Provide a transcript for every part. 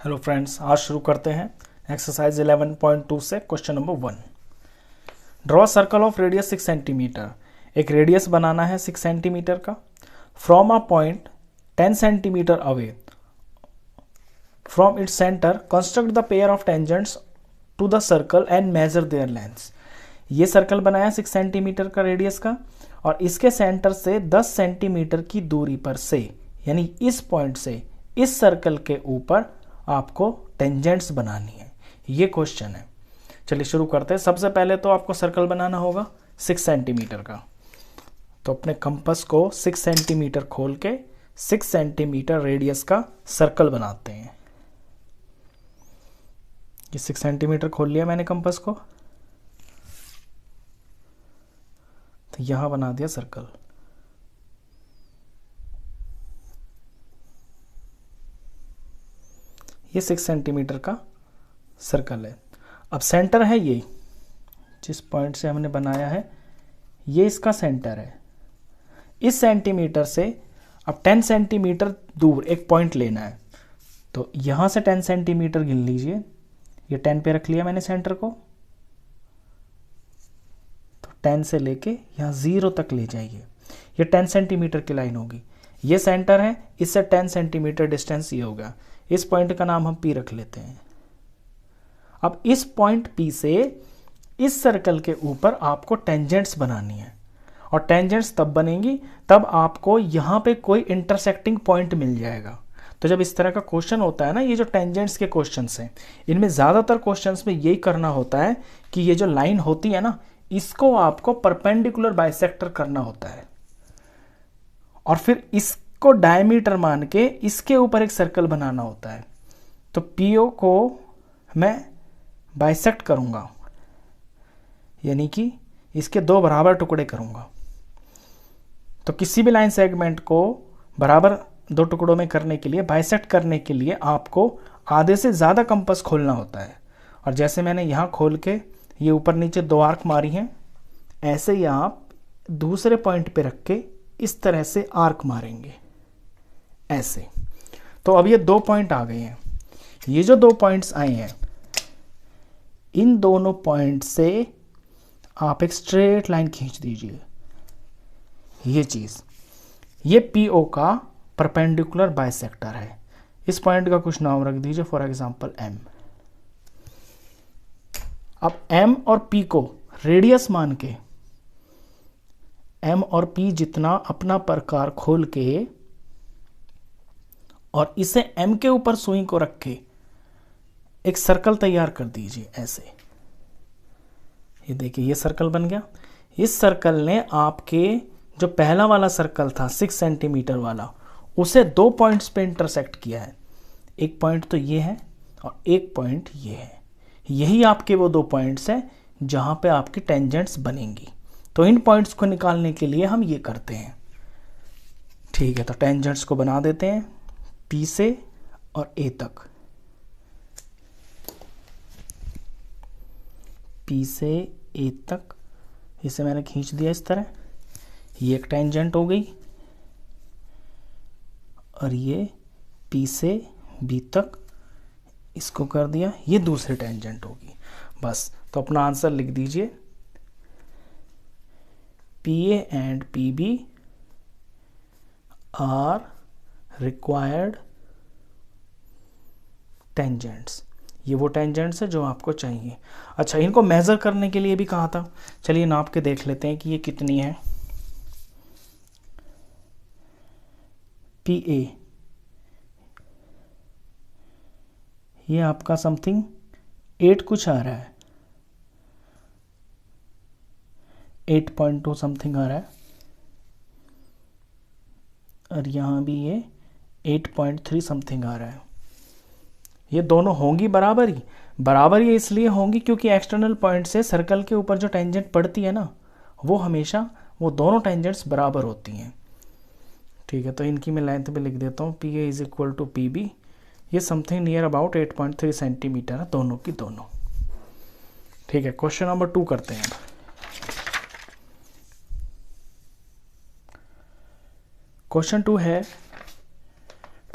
Hello friends, आज शुरू करते हैं एक्सरसाइज 11.2 से question number 1। Draw circle of radius 6 centimetre. एक रेडियस बनाना है 6 सेंटीमीटर का from a point 10 centimetre away from its centre. Construct the pair of tangents to the circle and measure their lengths. ये सर्कल बनाया 6 centimetre का radius का और इसके सेंटर से 10 सेंटीमीटर की दूरी पर से, यानी इस पॉइंट से इस सर्कल के ऊपर आपको टेंजेंट्स बनानी है। ये क्वेश्चन है। चलिए शुरू करते हैं। सबसे पहले तो आपको सर्कल बनाना होगा 6 सेंटीमीटर का। तो अपने कंपास को 6 सेंटीमीटर खोल के 6 सेंटीमीटर रेडियस का सर्कल बनाते हैं। ये 6 सेंटीमीटर खोल लिया मैंने कंपास को, तो यहां बना दिया सर्कल। ये 6 सेंटीमीटर का सर्कल है। अब सेंटर है ये, जिस पॉइंट से हमने बनाया है ये इसका सेंटर है। इस सेंटीमीटर से अब 10 सेंटीमीटर दूर एक पॉइंट लेना है। तो यहां से 10 सेंटीमीटर गिन लीजिए। ये 10 पे रख लिया मैंने सेंटर को, तो 10 से लेके यहां 0 तक ले जाइए। ये 10 सेंटीमीटर की लाइन होगी। ये सेंटर है, इससे 10 सेंटीमीटर डिस्टेंस ये होगा। इस पॉइंट का नाम हम P रख लेते हैं। अब इस पॉइंट P से इस सर्कल के ऊपर आपको टेंजेंट्स बनानी है, और टेंजेंट्स तब बनेंगी तब आपको यहां पे कोई इंटरसेक्टिंग पॉइंट मिल जाएगा। तो जब इस तरह का क्वेश्चन होता है ना, ये जो टेंजेंट्स के क्वेश्चंस हैं, इनमें ज्यादातर क्वेश्चंस में यही करना होता है कि ये जो लाइन होती है ना, इसको आपको परपेंडिकुलर बाइसेक्टर करना होता है और फिर इसको डायमीटर मान के इसके ऊपर एक सर्कल बनाना होता है। तो PO को मैं बाइसेक्ट करूंगा, यानी कि इसके 2 बराबर टुकड़े करूंगा। तो किसी भी लाइन सेगमेंट को बराबर 2 टुकड़ों में करने के लिए, बाइसेक्ट करने के लिए आपको आधे से ज़्यादा कंपास खोलना होता है। और जैसे मैंने यहाँ खोल के ये ऊपर नीचे 2 आर्क मारी हैं, ऐसे ही आप दूसरे पॉइंट पे रख के इस तरह से आर्क मारेंगे ऐसे। तो अब ये 2 पॉइंट आ गए हैं। ये जो 2 पॉइंट्स आए हैं, इन दोनों पॉइंट से आप एक स्ट्रेट लाइन खींच दीजिए। ये चीज, ये PO का परपेंडिकुलर बाइसेक्टर है। इस पॉइंट का कुछ नाम रख दीजिए, फॉर एग्जांपल M। अब M और P को रेडियस मान के, M और P जितना अपना प्रकार खोल के और इसे M के ऊपर सुई को रख के एक सर्कल तैयार कर दीजिए ऐसे। ये देखिए, ये सर्कल बन गया। इस सर्कल ने आपके जो पहला वाला सर्कल था 6 सेंटीमीटर वाला, उसे 2 पॉइंट्स पे इंटरसेक्ट किया है। एक पॉइंट तो ये है और एक पॉइंट ये है। यही आपके वो 2 पॉइंट्स हैं जहां पे आपकी टेंजेंट्स बनेंगी। तो इन पॉइंट्स को निकालने के लिए हम ये करते हैं। ठीक है, तो टेंजेंट्स को बना देते हैं P से और A तक। P से A तक इसे मैंने खींच दिया इस तरह। ये एक टेंजेंट हो गई और ये P से B तक इसको कर दिया, ये दूसरी टेंजेंट होगी। बस, तो अपना आंसर लिख दीजिए। PA and PB are required tangents। ये वो टेंजेंट्स है जो आपको चाहिए। अच्छा, इनको मेजर करने के लिए भी कहा था। चलिए नाप के देख लेते हैं कि ये कितनी है। PA ये आपका समथिंग 8 कुछ आ रहा है, 8.2 समथिंग आ रहा है, और यहाँ भी ये 8.3 समथिंग आ रहा है। ये दोनों होंगी बराबर ही। बराबर ये इसलिए होंगी क्योंकि एक्सटर्नल पॉइंट से सर्कल के ऊपर जो टेंजेंट पड़ती है ना, वो हमेशा वो दोनों टेंजेंट्स बराबर होती हैं। ठीक है, तो इनकी मैं लेंथ भी लिख देता हूँ। PA is equal to PB। ये समथिंग नियर अबाउट 8.3 सेंटीमीटर है दोनों की दोनों। ठीक है, क्वेश्चन नंबर 2 करते हैं। क्वेश्चन 2 है,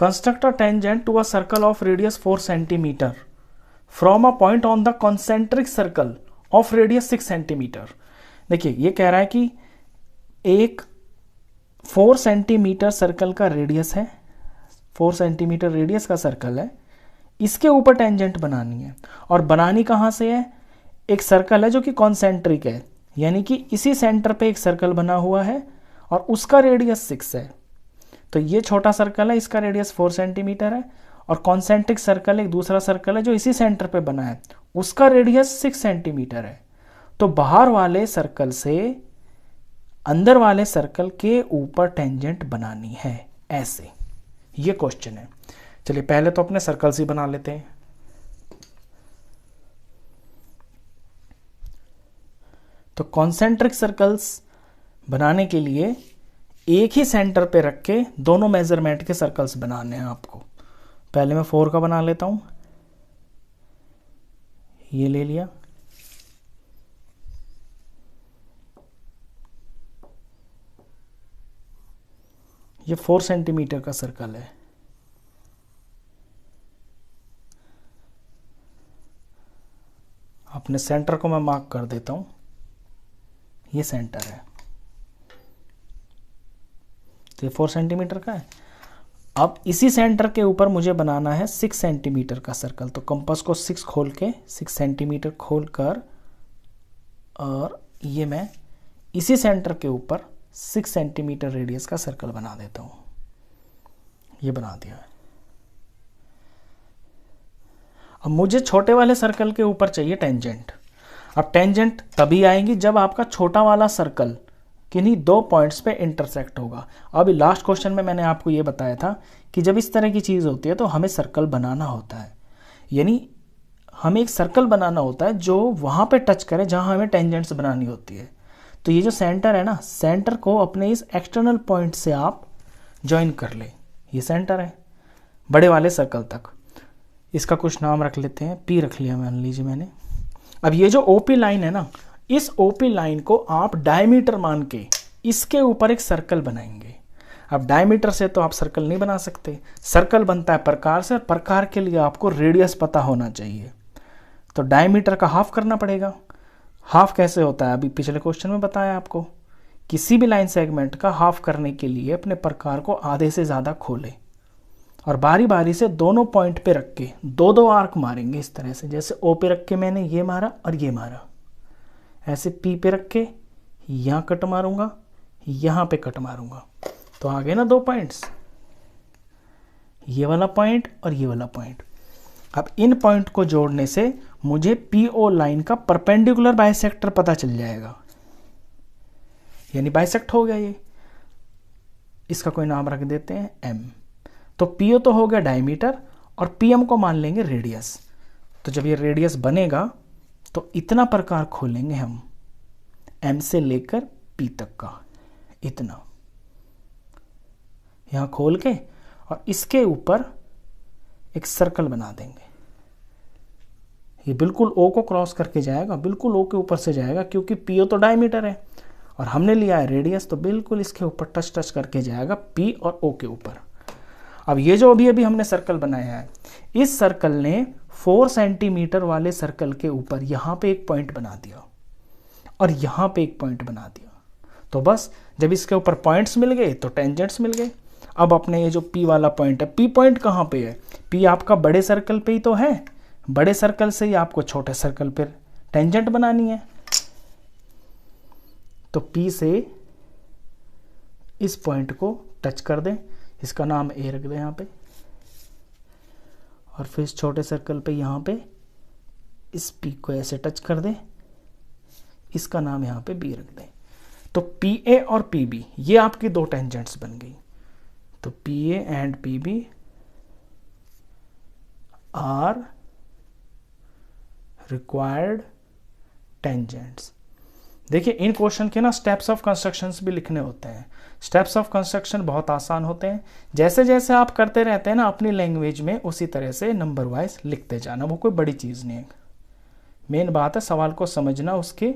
construct a tangent to a circle of radius 4 centimetre from a point on the concentric circle of radius 6 centimetre. देखिए ये कह रहा है कि एक 4 सेंटीमीटर सर्कल का रेडियस है, 4 सेंटीमीटर रेडियस का सर्कल है, इसके ऊपर टेंजेंट बनानी है। और बनानी कहाँ से है? एक सर्कल है जो कि कॉन्सेंट्रिक है, यानी कि इसी सेंटर पे एक सर्कल बना हुआ है और उसका रेडियस 6 है। तो ये छोटा सर्कल है, इसका रेडियस 4 सेंटीमीटर है, और कॉन्सेंट्रिक सर्कल एक दूसरा सर्कल है जो इसी सेंटर पे बना है, उसका रेडियस 6 सेंटीमीटर है। तो बाहर वाले सर्कल से अंदर वाले सर्कल के ऊपर टेंजेंट बनानी है, ऐसे ये क्वेश्चन है। चलिए पहले तो अपने सर्कल्स ही बना लेते हैं। तो कॉन्सेंट्रिक सर्कल्स बनाने के लिए एक ही सेंटर पे रख के दोनों मेजरमेंट के सर्कल्स बनाने हैं आपको। पहले मैं 4 का बना लेता हूं, ये ले लिया। ये 4 सेंटीमीटर का सर्कल है। अपने सेंटर को मैं मार्क कर देता हूं, ये सेंटर है, तो ये 4 सेंटीमीटर का है। अब इसी सेंटर के ऊपर मुझे बनाना है 6 सेंटीमीटर का सर्कल। तो कंपास को 6 खोल के 6 सेंटीमीटर खोल कर, और ये मैं इसी सेंटर के ऊपर 6 सेंटीमीटर रेडियस का सर्कल बना देता हूं। ये बना दिया है। अब मुझे छोटे वाले सर्कल के ऊपर चाहिए टेंजेंट। अब टेंजेंट तभी आएगी जब आपका छोटा वाला सर्कल किन्हीं 2 पॉइंट्स पे इंटरसेक्ट होगा। अभी लास्ट क्वेश्चन में मैंने आपको ये बताया था कि जब इस तरह की चीज़ होती है तो हमें सर्कल बनाना होता है, यानी हमें एक सर्कल बनाना होता है जो वहाँ पे टच करे जहाँ हमें टेंजेंट्स बनानी होती है। तो ये जो सेंटर है ना, सेंटर को अपने इस एक्सटर्नल पॉइंट से आप ज्वाइन कर ले। ये सेंटर है बड़े वाले सर्कल तक। इसका कुछ नाम रख लेते हैं, पी रख लिया मान लीजिए मैंने। अब ये जो ओपी लाइन है ना, इस ओपी लाइन को आप डायमीटर मान के इसके ऊपर एक सर्कल बनाएंगे। अब डायमीटर से तो आप सर्कल नहीं बना सकते, सर्कल बनता है प्रकार से, और प्रकार के लिए आपको रेडियस पता होना चाहिए। तो डायमीटर का हाफ करना पड़ेगा। हाफ कैसे होता है? अभी पिछले क्वेश्चन में बताया आपको। किसी भी लाइन सेगमेंट का हाफ करने के लिए अपने प्रकार को आधे से ज़्यादा खोलें और बारी बारी से दोनों पॉइंट पे रख के 2-2 आर्क मारेंगे इस तरह से। जैसे ओ पे रख के मैंने ये मारा और ये मारा, ऐसे पी पे रख के यहाँ कट मारूंगा, यहाँ पे कट मारूंगा, तो आ गए ना 2 पॉइंट्स, ये वाला पॉइंट और ये वाला पॉइंट। अब इन पॉइंट को जोड़ने से मुझे पीओ लाइन का परपेंडिकुलर बाइसेक्टर पता चल जाएगा, यानी बाइसेक्ट हो गया ये। इसका कोई नाम रख देते हैं एम। तो पीओ तो हो गया डायमीटर और पीएम को मान लेंगे रेडियस। तो जब ये रेडियस बनेगा तो इतना प्रकार खोलेंगे हम, एम से लेकर पी तक का इतना, यहां खोल के और इसके ऊपर एक सर्कल बना देंगे। ये बिल्कुल ओ को क्रॉस करके जाएगा, बिल्कुल ओ के ऊपर से जाएगा, क्योंकि पीओ तो डायमीटर है और हमने लिया है रेडियस, तो बिल्कुल इसके ऊपर टच करके जाएगा पी और ओ के ऊपर। अब ये जो अभी हमने सर्कल बनाया है, इस सर्कल ने 4 सेंटीमीटर वाले सर्कल के ऊपर यहाँ पे एक पॉइंट बना दिया और यहाँ पे एक पॉइंट बना दिया। तो बस जब इसके ऊपर पॉइंट्स मिल गए तो टेंजेंट्स मिल गए। अब अपने ये जो पी वाला पॉइंट है, पी पॉइंट कहाँ पे है? पी आपका बड़े सर्कल पे ही तो है, बड़े सर्कल से ही आपको छोटे सर्कल पर टेंजेंट बनानी है। तो पी से इस पॉइंट को टच कर दें, इसका नाम ए रख दें यहाँ पे, और फिर इस छोटे सर्कल पे यहाँ पे इस पी को ऐसे टच कर दें, इसका नाम यहाँ पे बी रख दें। तो पी ए और पी बी ये आपकी 2 टेंजेंट्स बन गई। तो P A and P B are required tangents. देखिए इन क्वेश्चन के ना स्टेप्स ऑफ कंस्ट्रक्शंस भी लिखने होते हैं। स्टेप्स ऑफ कंस्ट्रक्शन बहुत आसान होते हैं, जैसे जैसे आप करते रहते हैं ना अपनी लैंग्वेज में, उसी तरह से नंबर वाइज लिखते जाना, वो कोई बड़ी चीज़ नहीं है। मेन बात है सवाल को समझना, उसके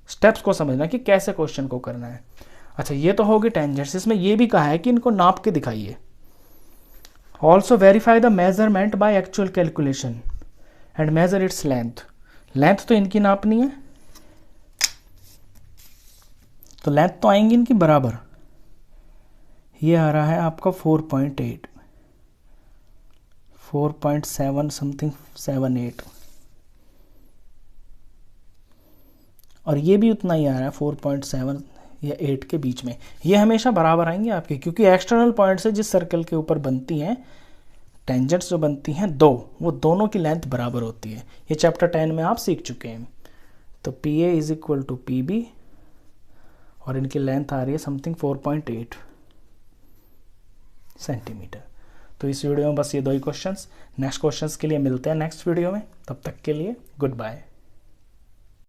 स्टेप्स को समझना कि कैसे क्वेश्चन को करना है। अच्छा ये तो होगी टेंजेंट्स। इसमें ये भी कहा है कि इनको नाप के दिखाइए। Also verify the measurement by actual calculation and measure its length. Length तो इनकी नापनी है, तो लेंथ तो आएंगी इनकी बराबर। ये आ रहा है आपका 4.8, 4.7 समथिंग 78, और ये भी उतना ही आ रहा है 4.7 या 8 के बीच में। ये हमेशा बराबर आएंगे आपके, क्योंकि एक्सटर्नल पॉइंट से जिस सर्कल के ऊपर बनती हैं टेंजेंट्स जो बनती हैं दो, वो दोनों की लेंथ बराबर होती है। ये चैप्टर 10 में आप सीख चुके हैं। तो P A is equal to P B, और इनकी लेंथ आ रही है समथिंग 4.8 सेंटीमीटर। तो इस वीडियो में बस ये दो ही क्वेश्चंस। नेक्स्ट क्वेश्चंस के लिए मिलते हैं नेक्स्ट वीडियो में। तब तक के लिए गुड बाय।